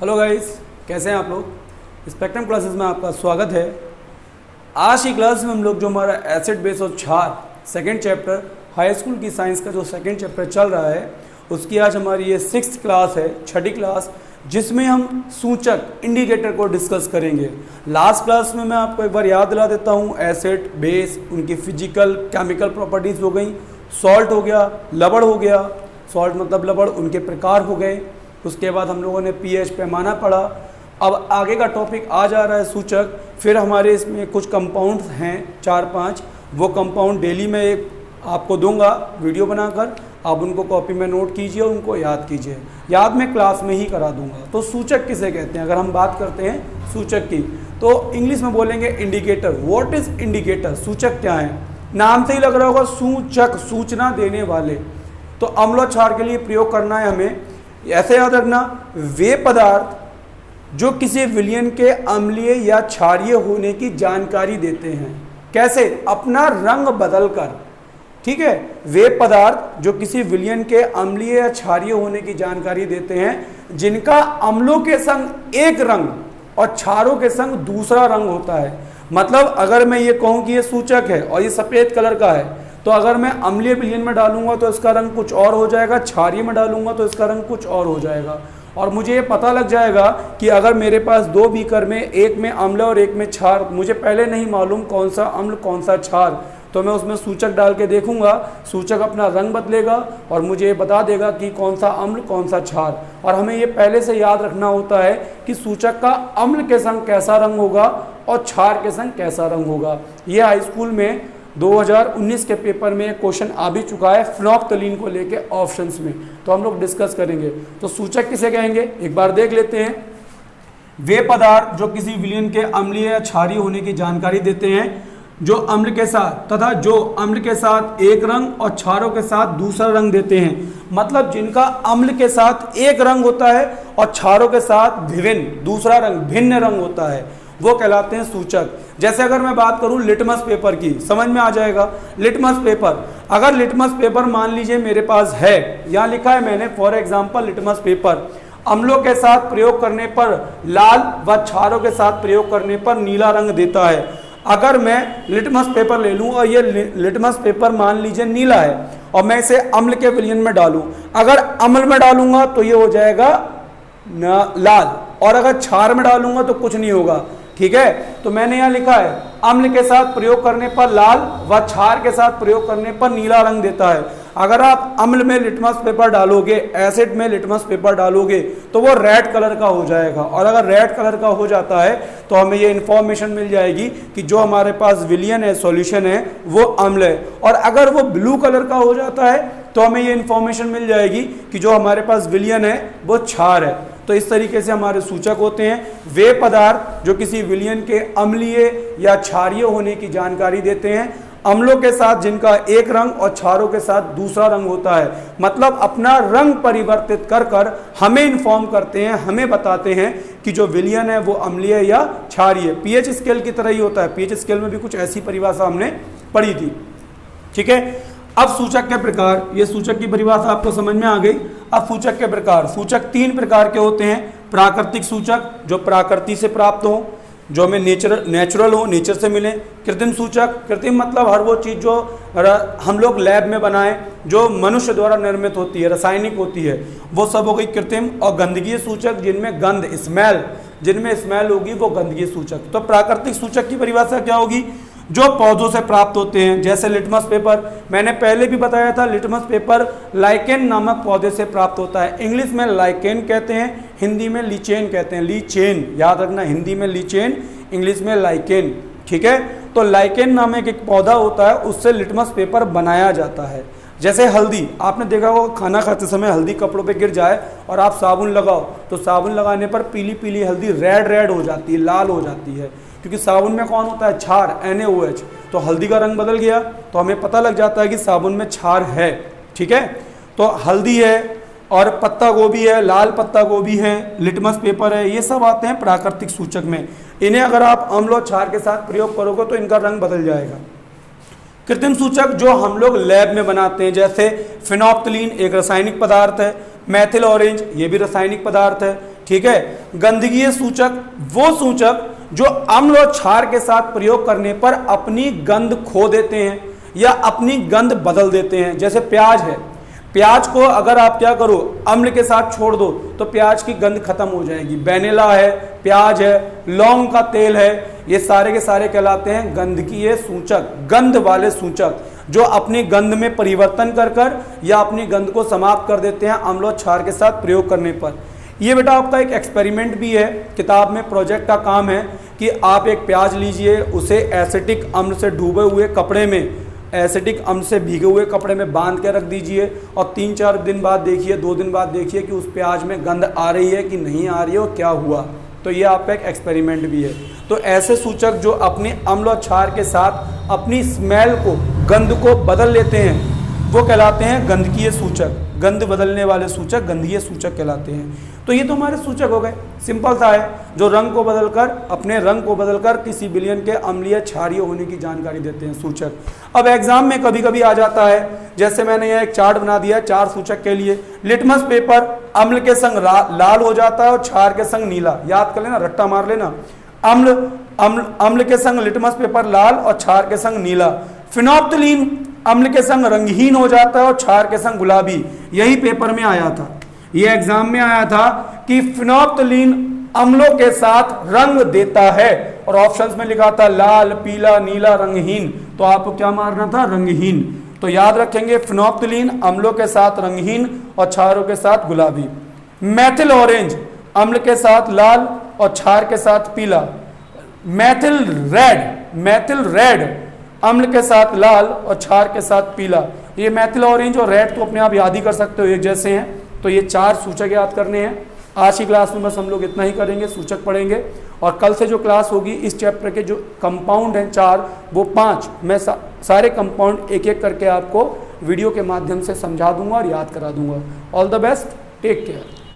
Hello guys, कैसे हैं आप लोग। स्पेक्ट्रम क्लासेस में आपका स्वागत है। आज की क्लास में हम लोग जो हमारा एसिड बेस और क्षार सेकंड चैप्टर हाई स्कूल की साइंस का जो सेकंड चैप्टर चल रहा है उसकी आज हमारी ये 6th क्लास है, छठी क्लास, जिसमें हम सूचक इंडिकेटर को डिस्कस करेंगे। लास्ट क्लास में मैं आपको एक बार याद दिला देता हूँ, एसिड बेस उनकी फिजिकल केमिकल प्रॉपर्टीज़ हो गई, सॉल्ट हो गया, लवण हो गया, सॉल्ट मतलब लवण, उनके प्रकार हो गए। उसके बाद हम लोगों ने पीएच पैमाना पढ़ा। अब आगे का टॉपिक आ जा रहा है सूचक। फिर हमारे इसमें कुछ कंपाउंड्स हैं 4-5, वो कंपाउंड डेली में एक आपको दूंगा वीडियो बनाकर, आप उनको कॉपी में नोट कीजिए और उनको याद कीजिए। याद मैं क्लास में ही करा दूंगा। तो सूचक किसे कहते हैं, अगर हम बात करते हैं सूचक की तो इंग्लिश में बोलेंगे इंडिकेटर। व्हाट इज इंडिकेटर, सूचक क्या है। नाम से ही लग रहा होगा सूचक, सूचना देने वाले। तो अम्ल और क्षार के लिए प्रयोग करना है हमें। ऐसे याद रखना, वे पदार्थ जो किसी विलयन के अम्लीय या क्षारीय होने की जानकारी देते हैं। कैसे, अपना रंग बदलकर। ठीक है, वे पदार्थ जो किसी विलयन के अम्लीय या क्षारीय होने की जानकारी देते हैं जिनका अम्लों के संग एक रंग और क्षारों के संग दूसरा रंग होता है। मतलब अगर मैं ये कहूं कि ये सूचक है और ये सफेद कलर का है, तो अगर मैं अम्लीय विलयन में डालूंगा तो इसका रंग कुछ और हो जाएगा, क्षारीय में डालूंगा तो इसका रंग कुछ और हो जाएगा। और मुझे ये पता लग जाएगा कि अगर मेरे पास 2 बीकर में, एक में अम्ल और एक में क्षार, मुझे पहले नहीं मालूम कौन सा अम्ल कौन सा क्षार, तो मैं उसमें सूचक डाल के देखूंगा, सूचक अपना रंग बदलेगा और मुझे ये बता देगा कि कौन सा अम्ल कौन सा क्षार। और हमें ये पहले से याद रखना होता है कि सूचक का अम्ल के संग कैसा रंग होगा और क्षार के संग कैसा रंग होगा। ये हाई स्कूल में 2019 के पेपर में क्वेश्चन आ भी चुका है फिनोल्फ्थलीन को लेके ऑप्शंस में, तो हम लोग डिस्कस करेंगे। तो सूचक किसे कहेंगे एक बार देख लेते हैं। वे पदार्थ जो किसी विलयन के अम्लीय या क्षारीय होने की जानकारी देते हैं, जो अम्ल के साथ तथा जो अम्ल के साथ एक रंग और क्षारों के साथ दूसरा रंग देते हैं। मतलब जिनका अम्ल के साथ एक रंग होता है और क्षारों के साथ विभिन्न दूसरा रंग, भिन्न रंग होता है, वो कहलाते हैं सूचक। जैसे अगर मैं बात करूं लिटमस पेपर की, समझ में आ जाएगा। लिटमस पेपर, अगर लिटमस पेपर मान लीजिए मेरे पास है, यहाँ लिखा है मैंने फॉर एग्जांपल लिटमस पेपर, अम्लों के साथ प्रयोग करने पर लाल व क्षारों के साथ प्रयोग करने पर नीला रंग देता है। अगर मैं लिटमस पेपर ले लूं और ये लिटमस पेपर मान लीजिए नीला है और मैं इसे अम्ल के विलयन में डालूं, अगर अम्ल में डालूंगा तो ये हो जाएगा लाल, और अगर क्षार में डालूंगा तो कुछ नहीं होगा। ठीक है, तो मैंने यहाँ लिखा है अम्ल के साथ प्रयोग करने पर लाल व क्षार के साथ प्रयोग करने पर नीला रंग देता है। अगर आप अम्ल में लिटमस पेपर डालोगे, एसिड में लिटमस पेपर डालोगे तो वो रेड कलर का हो जाएगा, और अगर रेड कलर का हो जाता है तो हमें ये इंफॉर्मेशन मिल जाएगी कि जो हमारे पास विलयन है, सॉल्यूशन है, वो अम्ल है। और अगर वो ब्लू कलर का हो जाता है तो हमें ये इंफॉर्मेशन मिल जाएगी कि जो हमारे पास विलयन है वो क्षार है। तो इस तरीके से हमारे सूचक होते हैं। वे पदार्थ जो किसी विलयन के अम्लीय या क्षारीय होने की जानकारी देते हैं, अम्लों के साथ जिनका एक रंग और क्षारों के साथ दूसरा रंग होता है। मतलब अपना रंग परिवर्तित कर कर हमें इन्फॉर्म करते हैं, हमें बताते हैं कि जो विलयन है वो अम्लीय या क्षारीय। पीएच स्केल की तरह ही होता है। पीएच स्केल में भी कुछ ऐसी परिभाषा हमने पढ़ी थी। ठीक है, अब सूचक के प्रकार, ये सूचक की परिभाषा आपको समझ में आ गई। अब सूचक के प्रकार, सूचक 3 प्रकार के होते हैं। प्राकृतिक सूचक जो प्रकृति से प्राप्त हो, जो हमें नेचुरल हो, नेचर से मिले। कृत्रिम सूचक, कृत्रिम मतलब हर वो चीज़ जो हम लोग लैब में बनाएं, जो मनुष्य द्वारा निर्मित होती है, रासायनिक होती है, वो सब हो गई कृत्रिम। और गंदगी सूचक, जिनमें गंध, स्मेल, जिनमें स्मेल होगी, वो गंदगी सूचक। तो प्राकृतिक सूचक की परिभाषा क्या होगी, जो पौधों से प्राप्त होते हैं। जैसे लिटमस पेपर, मैंने पहले भी बताया था, लिटमस पेपर लाइकेन नामक पौधे से प्राप्त होता है। इंग्लिश में लाइकेन कहते हैं, हिंदी में लीचेन कहते हैं। लीचेन याद रखना, हिंदी में लीचेन, इंग्लिश में लाइकेन। ठीक है, तो लाइकेन नामक एक पौधा होता है, उससे लिटमस पेपर बनाया जाता है। जैसे हल्दी, आपने देखा होगा खाना खाते समय हल्दी कपड़ों पे गिर जाए और आप साबुन लगाओ तो साबुन लगाने पर पीली पीली हल्दी रेड हो जाती है, लाल हो जाती है, क्योंकि साबुन में कौन होता है, क्षार, NaOH। तो हल्दी का रंग बदल गया तो हमें पता लग जाता है कि साबुन में क्षार है। ठीक है, तो हल्दी है और पत्ता गोभी है, लाल पत्ता गोभी है, लिटमस पेपर है, ये सब आते हैं प्राकृतिक सूचक में। इन्हें अगर आप अम्ल और क्षार के साथ प्रयोग करोगे तो इनका रंग बदल जाएगा। कृत्रिम सूचक जो हम लोग लैब में बनाते हैं, जैसे फिनोल्फ्थलीन एक रासायनिक पदार्थ है, मैथिल ऑरेंज ये भी रासायनिक पदार्थ है, ठीक है। गंधकीय सूचक वो सूचक जो अम्ल और क्षार के साथ प्रयोग करने पर अपनी गंध खो देते हैं या अपनी गंध बदल देते हैं। जैसे प्याज है, प्याज को अगर आप क्या करो अम्ल के साथ छोड़ दो तो प्याज की गंध खत्म हो जाएगी। वेनिला है, प्याज है, लौंग का तेल है, ये सारे के सारे कहलाते हैं गंधकीय सूचक, गंध वाले सूचक जो अपनी गंध में परिवर्तन कर या अपनी गंध को समाप्त कर देते हैं अम्ल और क्षार के साथ प्रयोग करने पर। ये बेटा आपका एक एक्सपेरिमेंट भी है, किताब में प्रोजेक्ट का काम है कि आप एक प्याज लीजिए, उसे एसिटिक अम्ल से डूबे हुए कपड़े में, एसिटिक अम्ल से भीगे हुए कपड़े में बांध के रख दीजिए और 3-4 दिन बाद देखिए, 2 दिन बाद देखिए कि उस प्याज में गंध आ रही है कि नहीं आ रही है और क्या हुआ। तो ये आपका एक एक्सपेरिमेंट भी है। तो ऐसे सूचक जो अपने अम्ल और क्षार के साथ अपनी स्मेल को, गंध को बदल लेते हैं वो कहलाते हैं गंधकीय सूचक। गंध बदलने वाले सूचक गंधकीय सूचक कहलाते हैं। तो ये तो हमारे सूचक हो गए, सिंपल सा है, जो रंग को बदलकर, अपने रंग को बदलकर किसी विलयन के अम्लीय क्षारीय होने की जानकारी देते हैं, सूचक। अब एग्जाम में कभी कभी आ जाता है, जैसे मैंने यहाँ एक चार्ट बना दिया है 4 सूचक के लिए। लिटमस पेपर अम्ल के संग लाल हो जाता है और क्षार के संग नीला, याद कर लेना, रट्टा मार लेना। अम्ल के संग लिटमस पेपर लाल और क्षार के संग नीला। फिनोप्थलीन अम्ल के संग रंगहीन हो जाता है और क्षार के संग गुलाबी। यही पेपर में आया था, ये एग्जाम में आया था कि फिनोप्थलीन अम्लों के साथ रंग देता है और ऑप्शंस में लिखा था लाल, पीला, नीला, रंगहीन। तो आपको क्या मारना था? रंगहीन। तो याद रखेंगे फिनोप्थलीन अम्लों के साथ रंगहीन और क्षारों के साथ गुलाबी। मैथिल ऑरेंज अम्ल के साथ लाल और क्षार के साथ पीला। मैथिल रेड अम्ल के साथ लाल और क्षार के साथ पीला। ये मैथिल ऑरेंज और रेड तो अपने आप याद ही कर सकते हो, एक जैसे हैं। तो ये 4 सूचक याद करने हैं। आज की क्लास में बस हम लोग इतना ही करेंगे, सूचक पढ़ेंगे। और कल से जो क्लास होगी इस चैप्टर के जो कंपाउंड हैं 4 वो 5, मैं सारे कंपाउंड एक एक करके आपको वीडियो के माध्यम से समझा दूंगा और याद करा दूंगा। All the best, take care.